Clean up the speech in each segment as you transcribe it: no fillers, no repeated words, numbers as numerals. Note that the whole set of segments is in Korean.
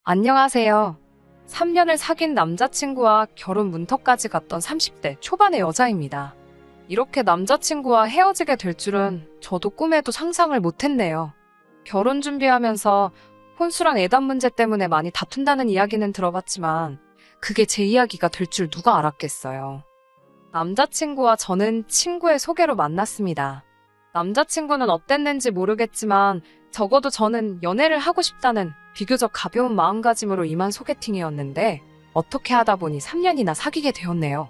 안녕하세요. 3년을 사귄 남자친구와 결혼 문턱까지 갔던 30대 초반의 여자입니다. 이렇게 남자친구와 헤어지게 될 줄은 저도 꿈에도 상상을 못했네요. 결혼 준비하면서 혼수랑 애단 문제 때문에 많이 다툰다는 이야기는 들어봤지만 그게 제 이야기가 될 줄 누가 알았겠어요. 남자친구와 저는 친구의 소개로 만났습니다. 남자친구는 어땠는지 모르겠지만 적어도 저는 연애를 하고 싶다는 비교적 가벼운 마음가짐으로 임한 소개팅이었는데 어떻게 하다 보니 3년이나 사귀게 되었네요.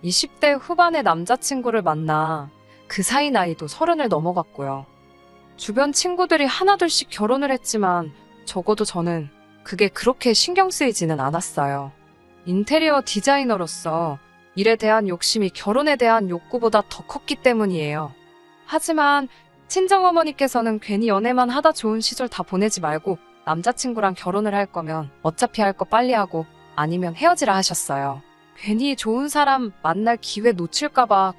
20대 후반의 남자친구를 만나 그 사이 나이도 30을 넘어갔고요. 주변 친구들이 하나둘씩 결혼을 했지만 적어도 저는 그게 그렇게 신경 쓰이지는 않았어요. 인테리어 디자이너로서 일에 대한 욕심이 결혼에 대한 욕구보다 더 컸기 때문이에요. 하지만 친정어머니께서는 괜히 연애만 하다 좋은 시절 다 보내지 말고 남자친구랑 결혼을 할 거면 어차피 할 거 빨리 하고 아니면 헤어지라 하셨어요. 괜히 좋은 사람 만날 기회 놓칠까봐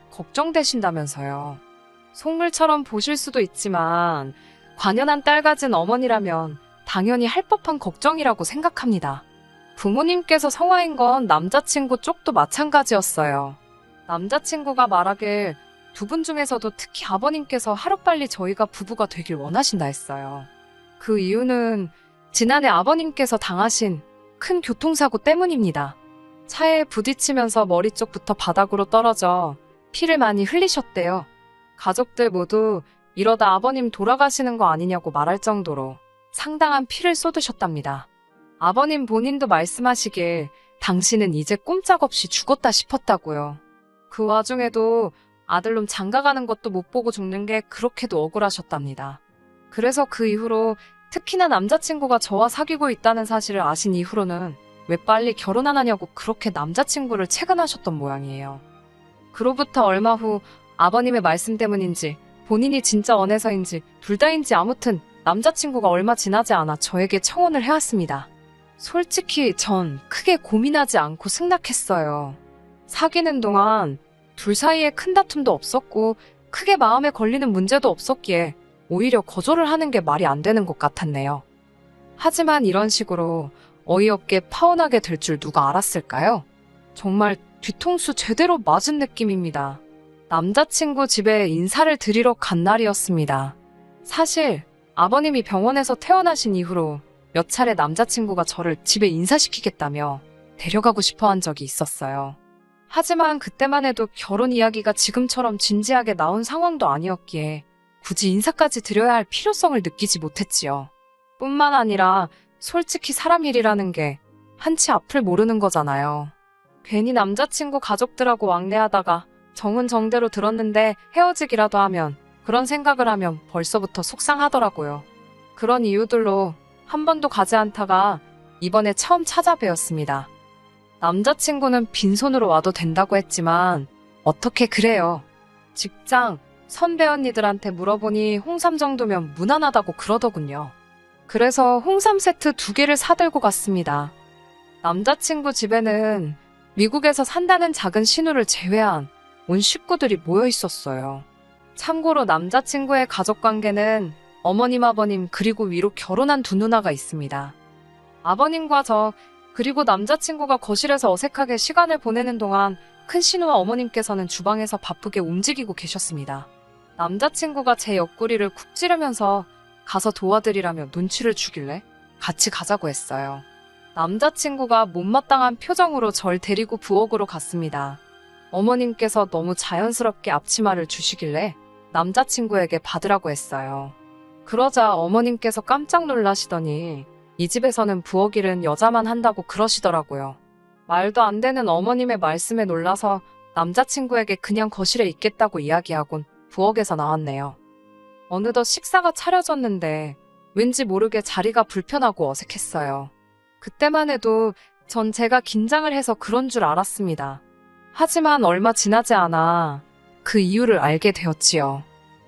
걱정되신다면서요. 속물처럼 보실 수도 있지만 관연한 딸 가진 어머니라면 당연히 할 법한 걱정이라고 생각합니다. 부모님께서 성화인 건 남자친구 쪽도 마찬가지였어요. 남자친구가 말하길 두 분 중에서도 특히 아버님께서 하루빨리 저희가 부부가 되길 원하신다 했어요. 그 이유는 지난해 아버님께서 당하신 큰 교통사고 때문입니다. 차에 부딪히면서 머리 쪽부터 바닥으로 떨어져 피를 많이 흘리셨대요. 가족들 모두 이러다 아버님 돌아가시는 거 아니냐고 말할 정도로 상당한 피를 쏟으셨답니다. 아버님 본인도 말씀하시길 당신은 이제 꼼짝없이 죽었다 싶었다고요. 그 와중에도 아들놈 장가가는 것도 못 보고 죽는 게 그렇게도 억울하셨답니다. 그래서 그 이후로 특히나 남자친구가 저와 사귀고 있다는 사실을 아신 이후로는 왜 빨리 결혼 안 하냐고 그렇게 남자친구를 채근하셨던 모양이에요. 그로부터 얼마 후 아버님의 말씀 때문인지 본인이 진짜 원해서인지 둘 다인지 아무튼 남자친구가 얼마 지나지 않아 저에게 청혼을 해왔습니다. 솔직히 전 크게 고민하지 않고 승낙했어요. 사귀는 동안 둘 사이에 큰 다툼도 없었고 크게 마음에 걸리는 문제도 없었기에 오히려 거절을 하는 게 말이 안 되는 것 같았네요. 하지만 이런 식으로 어이없게 파혼하게 될 줄 누가 알았을까요? 정말 뒤통수 제대로 맞은 느낌입니다. 남자친구 집에 인사를 드리러 간 날이었습니다. 사실 아버님이 병원에서 퇴원하신 이후로 몇 차례 남자친구가 저를 집에 인사시키겠다며 데려가고 싶어 한 적이 있었어요. 하지만 그때만 해도 결혼 이야기가 지금처럼 진지하게 나온 상황도 아니었기에 굳이 인사까지 드려야 할 필요성을 느끼지 못했지요. 뿐만 아니라 솔직히 사람 일이라는 게 한치 앞을 모르는 거잖아요. 괜히 남자친구 가족들하고 왕래하다가 정은 정대로 들었는데 헤어지기라도 하면 그런 생각을 하면 벌써부터 속상하더라고요. 그런 이유들로 한 번도 가지 않다가 이번에 처음 찾아뵈었습니다. 남자친구는 빈손으로 와도 된다고 했지만 어떻게 그래요. 직장, 선배 언니들한테 물어보니 홍삼 정도면 무난하다고 그러더군요. 그래서 홍삼 세트 2개를 사들고 갔습니다. 남자친구 집에는 미국에서 산다는 작은 신우를 제외한 온 식구들이 모여 있었어요. 참고로 남자친구의 가족관계는 어머님, 아버님 그리고 위로 결혼한 두 누나가 있습니다. 아버님과 저 그리고 남자친구가 거실에서 어색하게 시간을 보내는 동안 큰 신우와 어머님께서는 주방에서 바쁘게 움직이고 계셨습니다. 남자친구가 제 옆구리를 쿡 찌르면서 가서 도와드리라며 눈치를 주길래 같이 가자고 했어요. 남자친구가 못마땅한 표정으로 절 데리고 부엌으로 갔습니다. 어머님께서 너무 자연스럽게 앞치마를 주시길래 남자친구에게 받으라고 했어요. 그러자 어머님께서 깜짝 놀라시더니 이 집에서는 부엌 일은 여자만 한다고 그러시더라고요. 말도 안 되는 어머님의 말씀에 놀라서 남자친구에게 그냥 거실에 있겠다고 이야기하곤 부엌에서 나왔네요. 어느덧 식사가 차려졌는데 왠지 모르게 자리가 불편하고 어색했어요. 그때만 해도 전 제가 긴장을 해서 그런 줄 알았습니다. 하지만 얼마 지나지 않아 그 이유를 알게 되었지요.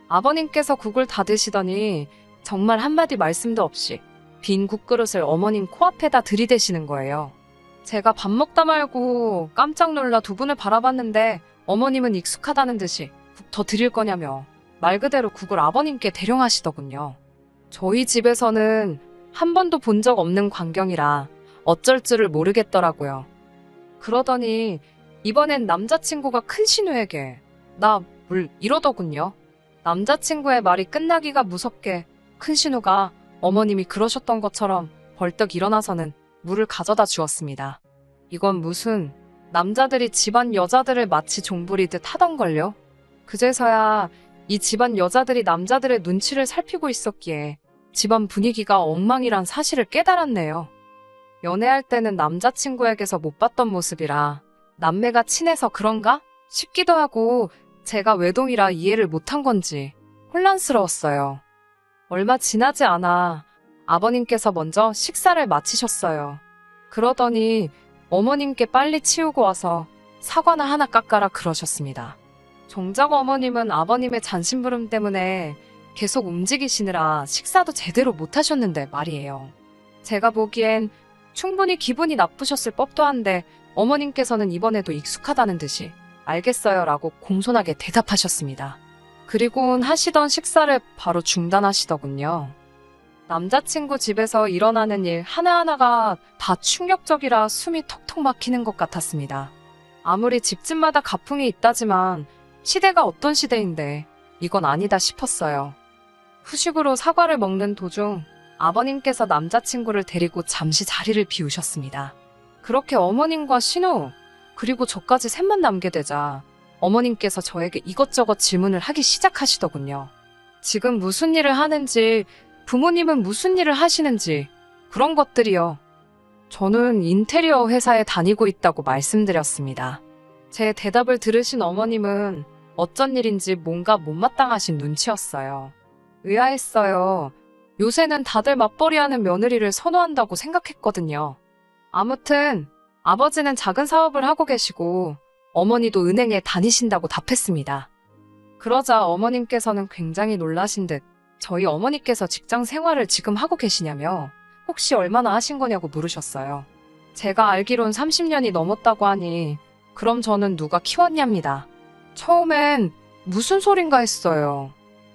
아버님께서 국을 다 드시더니 정말 한마디 말씀도 없이 빈 국그릇을 어머님 코앞에다 들이대시는 거예요. 제가 밥 먹다 말고 깜짝 놀라 두 분을 바라봤는데 어머님은 익숙하다는 듯이 국 더 드릴 거냐며 말 그대로 국을 아버님께 대령하시더군요. 저희 집에서는 한 번도 본 적 없는 광경이라 어쩔 줄을 모르겠더라고요. 그러더니 이번엔 남자친구가 큰 신우에게 나 물 이러더군요. 남자친구의 말이 끝나기가 무섭게 큰 신우가 어머님이 그러셨던 것처럼 벌떡 일어나서는 물을 가져다 주었습니다. 이건 무슨 남자들이 집안 여자들을 마치 종부리듯 하던걸요. 그제서야 이 집안 여자들이 남자들의 눈치를 살피고 있었기에 집안 분위기가 엉망이란 사실을 깨달았네요. 연애할 때는 남자친구에게서 못 봤던 모습이라 남매가 친해서 그런가 싶기도 하고 제가 외동이라 이해를 못한 건지 혼란스러웠어요. 얼마 지나지 않아 아버님께서 먼저 식사를 마치셨어요. 그러더니 어머님께 빨리 치우고 와서 사과나 하나 깎아라 그러셨습니다. 정작 어머님은 아버님의 잔심부름 때문에 계속 움직이시느라 식사도 제대로 못하셨는데 말이에요. 제가 보기엔 충분히 기분이 나쁘셨을 법도 한데 어머님께서는 이번에도 익숙하다는 듯이 알겠어요 라고 공손하게 대답하셨습니다. 그리고는 하시던 식사를 바로 중단하시더군요. 남자친구 집에서 일어나는 일 하나하나가 다 충격적이라 숨이 턱턱 막히는 것 같았습니다. 아무리 집집마다 가풍이 있다지만 시대가 어떤 시대인데 이건 아니다 싶었어요. 후식으로 사과를 먹는 도중 아버님께서 남자친구를 데리고 잠시 자리를 비우셨습니다. 그렇게 어머님과 신우 그리고 저까지 셋만 남게 되자 어머님께서 저에게 이것저것 질문을 하기 시작하시더군요. 지금 무슨 일을 하는지, 부모님은 무슨 일을 하시는지 그런 것들이요. 저는 인테리어 회사에 다니고 있다고 말씀드렸습니다. 제 대답을 들으신 어머님은 어쩐 일인지 뭔가 못마땅하신 눈치였어요. 의아했어요. 요새는 다들 맞벌이하는 며느리를 선호한다고 생각했거든요. 아무튼 아버지는 작은 사업을 하고 계시고 어머니도 은행에 다니신다고 답했습니다. 그러자 어머님께서는 굉장히 놀라신 듯 저희 어머니께서 직장 생활을 지금 하고 계시냐며 혹시 얼마나 하신 거냐고 물으셨어요. 제가 알기론 30년이 넘었다고 하니 그럼 저는 누가 키웠냐입니다. 처음엔 무슨 소린가 했어요.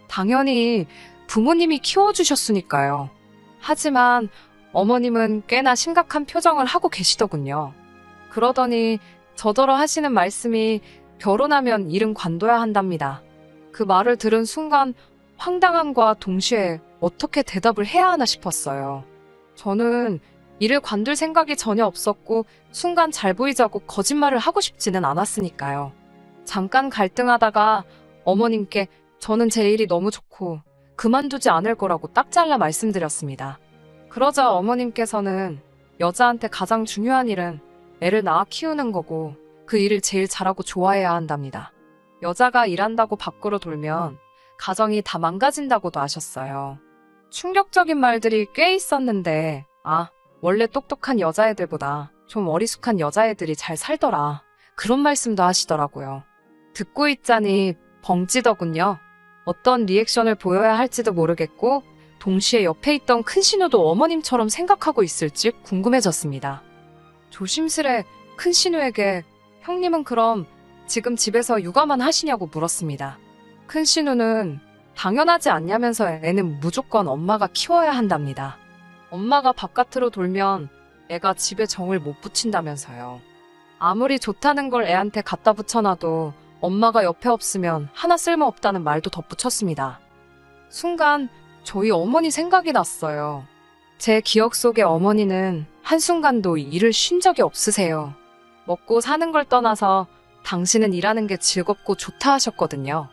당연히 부모님이 키워주셨으니까요. 하지만 어머님은 꽤나 심각한 표정을 하고 계시더군요. 그러더니 저더러 하시는 말씀이 결혼하면 일은 관둬야 한답니다. 그 말을 들은 순간 황당함과 동시에 어떻게 대답을 해야 하나 싶었어요. 저는 일을 관둘 생각이 전혀 없었고 순간 잘 보이자고 거짓말을 하고 싶지는 않았으니까요. 잠깐 갈등하다가 어머님께 저는 제 일이 너무 좋고 그만두지 않을 거라고 딱 잘라 말씀드렸습니다. 그러자 어머님께서는 여자한테 가장 중요한 일은 애를 낳아 키우는 거고 그 일을 제일 잘하고 좋아해야 한답니다. 여자가 일한다고 밖으로 돌면 가정이 다 망가진다고도 하셨어요. 충격적인 말들이 꽤 있었는데 원래 똑똑한 여자애들보다 좀 어리숙한 여자애들이 잘 살더라. 그런 말씀도 하시더라고요. 듣고 있자니 벙찌더군요. 어떤 리액션을 보여야 할지도 모르겠고 동시에 옆에 있던 큰 신우도 어머님처럼 생각하고 있을지 궁금해졌습니다. 조심스레 큰 신우에게 형님은 그럼 지금 집에서 육아만 하시냐고 물었습니다. 큰 신우는 당연하지 않냐면서 애는 무조건 엄마가 키워야 한답니다. 엄마가 바깥으로 돌면 애가 집에 정을 못 붙인다면서요. 아무리 좋다는 걸 애한테 갖다 붙여놔도 엄마가 옆에 없으면 하나 쓸모없다는 말도 덧붙였습니다. 순간 저희 어머니 생각이 났어요. 제 기억 속의 어머니는 한순간도 일을 쉰 적이 없으세요. 먹고 사는 걸 떠나서 당신은 일하는 게 즐겁고 좋다 하셨거든요.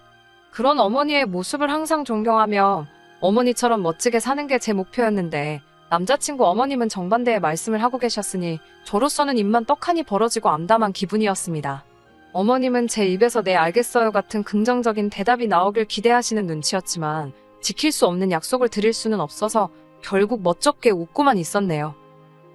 그런 어머니의 모습을 항상 존경하며 어머니처럼 멋지게 사는 게 제 목표였는데 남자친구 어머님은 정반대의 말씀을 하고 계셨으니 저로서는 입만 떡하니 벌어지고 암담한 기분이었습니다. 어머님은 제 입에서 네 알겠어요 같은 긍정적인 대답이 나오길 기대하시는 눈치였지만 지킬 수 없는 약속을 드릴 수는 없어서 결국 멋쩍게 웃고만 있었네요.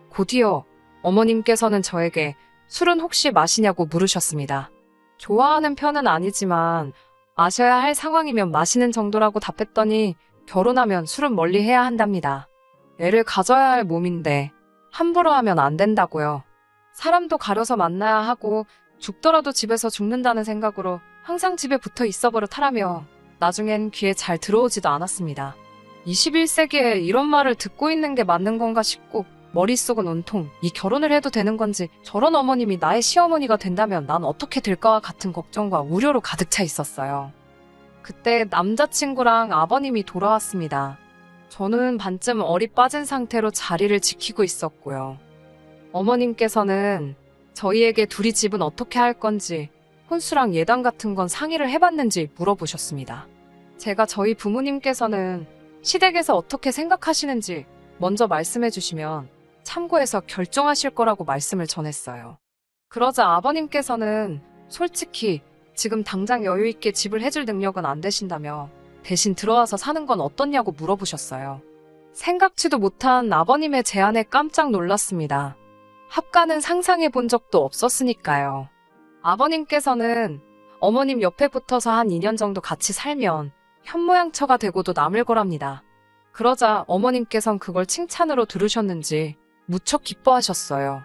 곧이어 어머님께서는 저에게 술은 혹시 마시냐고 물으셨습니다. 좋아하는 편은 아니지만 마셔야 할 상황이면 마시는 정도라고 답했더니 결혼하면 술은 멀리 해야 한답니다. 애를 가져야 할 몸인데 함부로 하면 안 된다고요. 사람도 가려서 만나야 하고 죽더라도 집에서 죽는다는 생각으로 항상 집에 붙어 있어 버릇하라며 나중엔 귀에 잘 들어오지도 않았습니다. 21세기에 이런 말을 듣고 있는 게 맞는 건가 싶고 머릿속은 온통 이 결혼을 해도 되는 건지 저런 어머님이 나의 시어머니가 된다면 난 어떻게 될까와 같은 걱정과 우려로 가득 차 있었어요. 그때 남자친구랑 아버님이 돌아왔습니다. 저는 반쯤 얼이 빠진 상태로 자리를 지키고 있었고요. 어머님께서는 저희에게 둘이 집은 어떻게 할 건지 혼수랑 예단 같은 건 상의를 해봤는지 물어보셨습니다. 제가 저희 부모님께서는 시댁에서 어떻게 생각하시는지 먼저 말씀해 주시면 참고해서 결정하실 거라고 말씀을 전했어요. 그러자 아버님께서는 솔직히 지금 당장 여유 있게 집을 해줄 능력은 안 되신다며 대신 들어와서 사는 건 어떻냐고 물어보셨어요. 생각지도 못한 아버님의 제안에 깜짝 놀랐습니다. 합가는 상상해 본 적도 없었으니까요. 아버님께서는 어머님 옆에 붙어서 한 2년 정도 같이 살면 현모양처가 되고도 남을 거랍니다. 그러자 어머님께선 그걸 칭찬으로 들으셨는지 무척 기뻐하셨어요.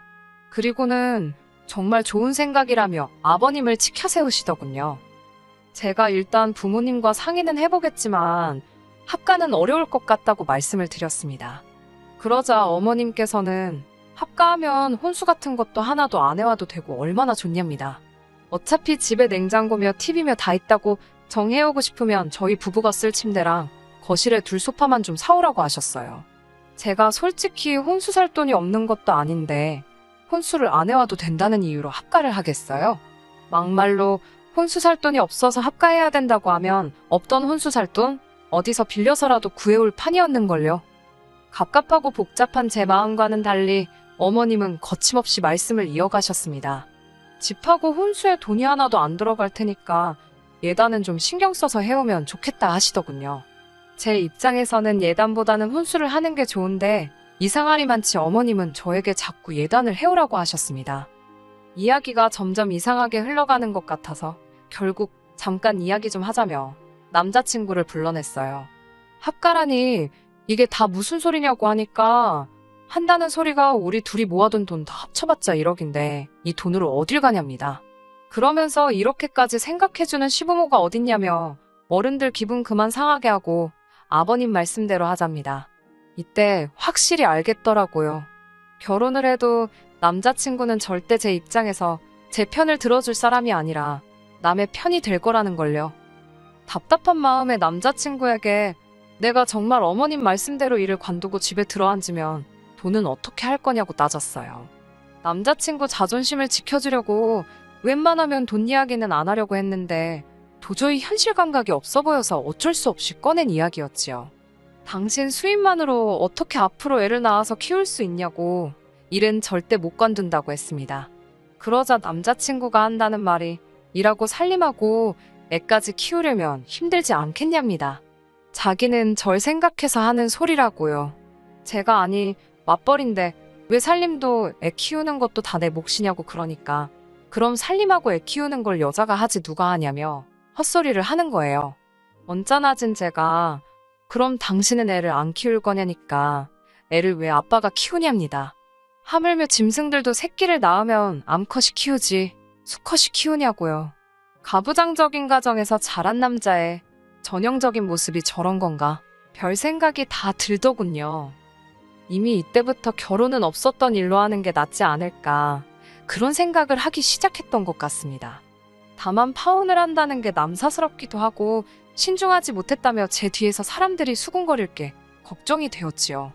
그리고는 정말 좋은 생각이라며 아버님을 치켜세우시더군요. 제가 일단 부모님과 상의는 해보겠지만 합가는 어려울 것 같다고 말씀을 드렸습니다. 그러자 어머님께서는 합가하면 혼수 같은 것도 하나도 안 해와도 되고 얼마나 좋냐입니다. 어차피 집에 냉장고며 TV며 다 있다고 정해오고 싶으면 저희 부부가 쓸 침대랑 거실에 둘 소파만 좀 사오라고 하셨어요. 제가 솔직히 혼수 살 돈이 없는 것도 아닌데 혼수를 안 해와도 된다는 이유로 합가를 하겠어요? 막말로 혼수 살 돈이 없어서 합가해야 된다고 하면 없던 혼수 살 돈 어디서 빌려서라도 구해올 판이었는걸요. 갑갑하고 복잡한 제 마음과는 달리 어머님은 거침없이 말씀을 이어가셨습니다. 집하고 혼수에 돈이 하나도 안 들어갈 테니까 예단은 좀 신경 써서 해오면 좋겠다 하시더군요. 제 입장에서는 예단보다는 혼수를 하는 게 좋은데 이상하리만치 어머님은 저에게 자꾸 예단을 해오라고 하셨습니다. 이야기가 점점 이상하게 흘러가는 것 같아서 결국 잠깐 이야기 좀 하자며 남자친구를 불러냈어요. 합가라니 이게 다 무슨 소리냐고 하니까 한다는 소리가 우리 둘이 모아둔 돈 다 합쳐봤자 1억인데 이 돈으로 어딜 가냐입니다. 그러면서 이렇게까지 생각해주는 시부모가 어딨냐며 어른들 기분 그만 상하게 하고 아버님 말씀대로 하자입니다. 이때 확실히 알겠더라고요. 결혼을 해도 남자친구는 절대 제 입장에서 제 편을 들어줄 사람이 아니라 남의 편이 될 거라는 걸요. 답답한 마음에 남자친구에게 내가 정말 어머님 말씀대로 일을 관두고 집에 들어앉으면 돈은 어떻게 할 거냐고 따졌어요. 남자친구 자존심을 지켜주려고 웬만하면 돈 이야기는 안 하려고 했는데 도저히 현실 감각이 없어 보여서 어쩔 수 없이 꺼낸 이야기였지요. 당신 수입만으로 어떻게 앞으로 애를 낳아서 키울 수 있냐고 일은 절대 못 관둔다고 했습니다. 그러자 남자친구가 한다는 말이 일하고 살림하고 애까지 키우려면 힘들지 않겠냐입니다. 자기는 절 생각해서 하는 소리라고요. 제가 아니 맞벌인데 왜 살림도 애 키우는 것도 다 내 몫이냐고 그러니까 그럼 살림하고 애 키우는 걸 여자가 하지 누가 하냐며 헛소리를 하는 거예요. 언짢아진 제가 그럼 당신은 애를 안 키울 거냐니까 애를 왜 아빠가 키우냐입니다. 하물며 짐승들도 새끼를 낳으면 암컷이 키우지 수컷이 키우냐고요. 가부장적인 가정에서 자란 남자의 전형적인 모습이 저런 건가? 별 생각이 다 들더군요. 이미 이때부터 결혼은 없었던 일로 하는 게 낫지 않을까 그런 생각을 하기 시작했던 것 같습니다. 다만 파혼을 한다는 게 남사스럽기도 하고 신중하지 못했다며 제 뒤에서 사람들이 수군거릴 게 걱정이 되었지요.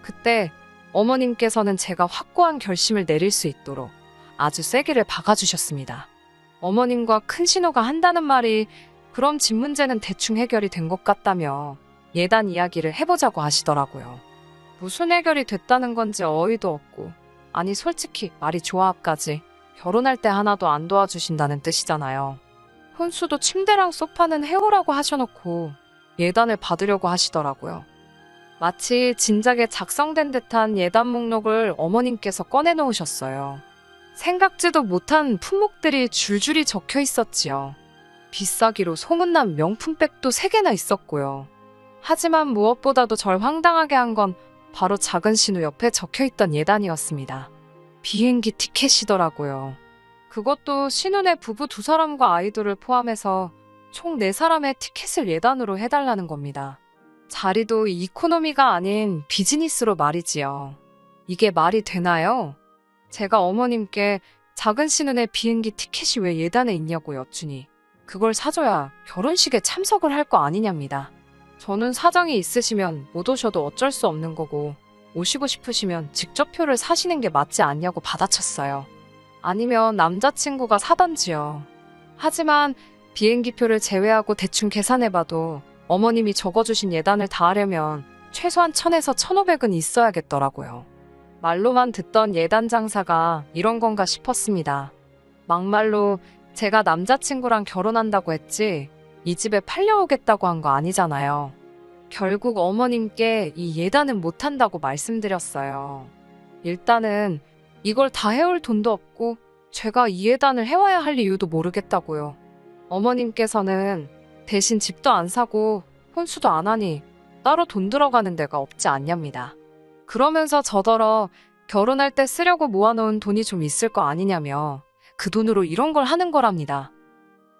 그때 어머님께서는 제가 확고한 결심을 내릴 수 있도록 아주 세게를 박아주셨습니다. 어머님과 큰 신호가 한다는 말이 그럼 집 문제는 대충 해결이 된 것 같다며 예단 이야기를 해보자고 하시더라고요. 무슨 해결이 됐다는 건지 어이도 없고 아니 솔직히 말이 조합까지 결혼할 때 하나도 안 도와주신다는 뜻이잖아요. 혼수도 침대랑 소파는 해오라고 하셔놓고 예단을 받으려고 하시더라고요. 마치 진작에 작성된 듯한 예단 목록을 어머님께서 꺼내놓으셨어요. 생각지도 못한 품목들이 줄줄이 적혀 있었지요. 비싸기로 소문난 명품백도 3개나 있었고요. 하지만 무엇보다도 절 황당하게 한 건 바로 작은 신우 옆에 적혀있던 예단이었습니다. 비행기 티켓이더라고요. 그것도 신우네 부부 2사람과 아이들을 포함해서 총 4사람의 티켓을 예단으로 해달라는 겁니다. 자리도 이코노미가 아닌 비즈니스로 말이지요. 이게 말이 되나요? 제가 어머님께 작은 신혼의 비행기 티켓이 왜 예단에 있냐고 여쭈니 그걸 사줘야 결혼식에 참석을 할 거 아니냐입니다. 저는 사정이 있으시면 못 오셔도 어쩔 수 없는 거고 오시고 싶으시면 직접 표를 사시는 게 맞지 않냐고 받아쳤어요. 아니면 남자친구가 사던지요. 하지만 비행기표를 제외하고 대충 계산해봐도 어머님이 적어주신 예단을 다 하려면 최소한 1000에서 1500은 있어야겠더라고요. 말로만 듣던 예단 장사가 이런 건가 싶었습니다. 막말로 제가 남자친구랑 결혼한다고 했지 이 집에 팔려오겠다고 한 거 아니잖아요. 결국 어머님께 이 예단은 못한다고 말씀드렸어요. 일단은 이걸 다 해올 돈도 없고 제가 이 예단을 해와야 할 이유도 모르겠다고요. 어머님께서는 대신 집도 안 사고 혼수도 안 하니 따로 돈 들어가는 데가 없지 않냐입니다. 그러면서 저더러 결혼할 때 쓰려고 모아놓은 돈이 좀 있을 거 아니냐며 그 돈으로 이런 걸 하는 거랍니다.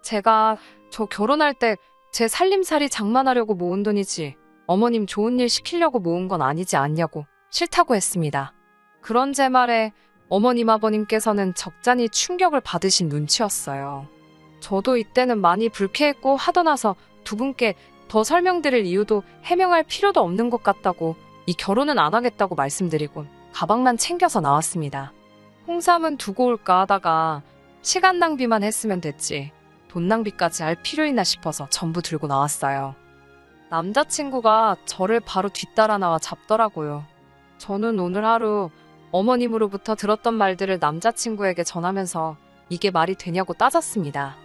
제가 저 결혼할 때 제 살림살이 장만하려고 모은 돈이지 어머님 좋은 일 시키려고 모은 건 아니지 않냐고 싫다고 했습니다. 그런 제 말에 어머님 아버님께서는 적잖이 충격을 받으신 눈치였어요. 저도 이때는 많이 불쾌했고 하고 나서 두 분께 더 설명드릴 이유도 해명할 필요도 없는 것 같다고 이 결혼은 안 하겠다고 말씀드리고 가방만 챙겨서 나왔습니다. 홍삼은 두고 올까 하다가 시간 낭비만 했으면 됐지 돈 낭비까지 할 필요 있나 싶어서 전부 들고 나왔어요. 남자친구가 저를 바로 뒤따라 나와 잡더라고요. 저는 오늘 하루 어머님으로부터 들었던 말들을 남자친구에게 전하면서 이게 말이 되냐고 따졌습니다.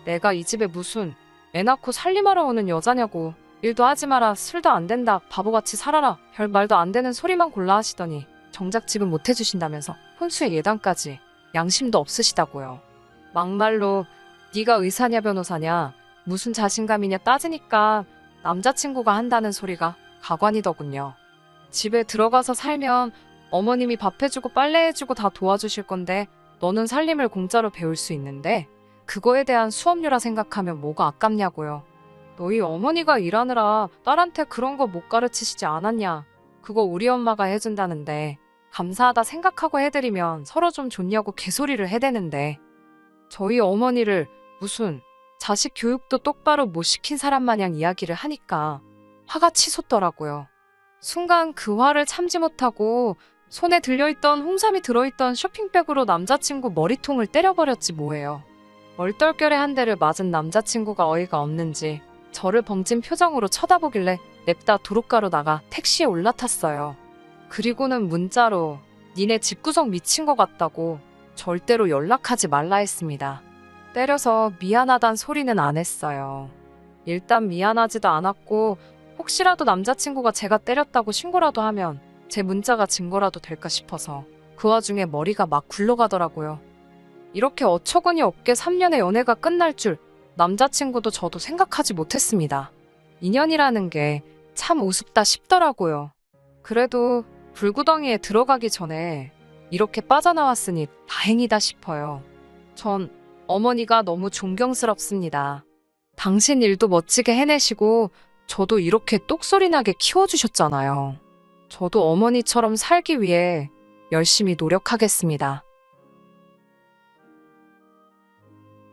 내가 이 집에 무슨 애 낳고 살림하러 오는 여자냐고 일도 하지 마라 술도 안 된다 바보같이 살아라 별 말도 안 되는 소리만 골라 하시더니 정작 지금 못 해주신다면서 혼수의 예단까지 양심도 없으시다고요. 막말로 네가 의사냐 변호사냐 무슨 자신감이냐 따지니까 남자친구가 한다는 소리가 가관이더군요. 집에 들어가서 살면 어머님이 밥 해주고 빨래 해주고 다 도와주실 건데 너는 살림을 공짜로 배울 수 있는데 그거에 대한 수업료라 생각하면 뭐가 아깝냐고요. 너희 어머니가 일하느라 딸한테 그런 거 못 가르치시지 않았냐. 그거 우리 엄마가 해준다는데 감사하다 생각하고 해드리면 서로 좀 좋냐고 개소리를 해대는데 저희 어머니를 무슨 자식 교육도 똑바로 못 시킨 사람 마냥 이야기를 하니까 화가 치솟더라고요. 순간 그 화를 참지 못하고 손에 들려있던 홍삼이 들어있던 쇼핑백으로 남자친구 머리통을 때려버렸지 뭐예요. 얼떨결에 한 대를 맞은 남자친구가 어이가 없는지 저를 벙찐 표정으로 쳐다보길래 냅다 도로가로 나가 택시에 올라탔어요. 그리고는 문자로 니네 집구석 미친 것 같다고 절대로 연락하지 말라 했습니다. 때려서 미안하단 소리는 안 했어요. 일단 미안하지도 않았고 혹시라도 남자친구가 제가 때렸다고 신고라도 하면 제 문자가 증거라도 될까 싶어서 그 와중에 머리가 막 굴러가더라고요. 이렇게 어처구니 없게 3년의 연애가 끝날 줄 남자친구도 저도 생각하지 못했습니다. 인연이라는 게 참 우습다 싶더라고요. 그래도 불구덩이에 들어가기 전에 이렇게 빠져나왔으니 다행이다 싶어요. 전 어머니가 너무 존경스럽습니다. 당신 일도 멋지게 해내시고 저도 이렇게 똑소리나게 키워주셨잖아요. 저도 어머니처럼 살기 위해 열심히 노력하겠습니다.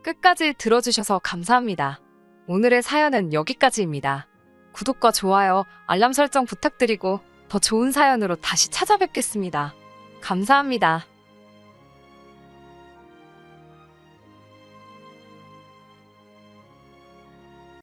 끝까지 들어주셔서 감사합니다. 오늘의 사연은 여기까지입니다. 구독과 좋아요, 알람 설정 부탁드리고 더 좋은 사연으로 다시 찾아뵙겠습니다. 감사합니다.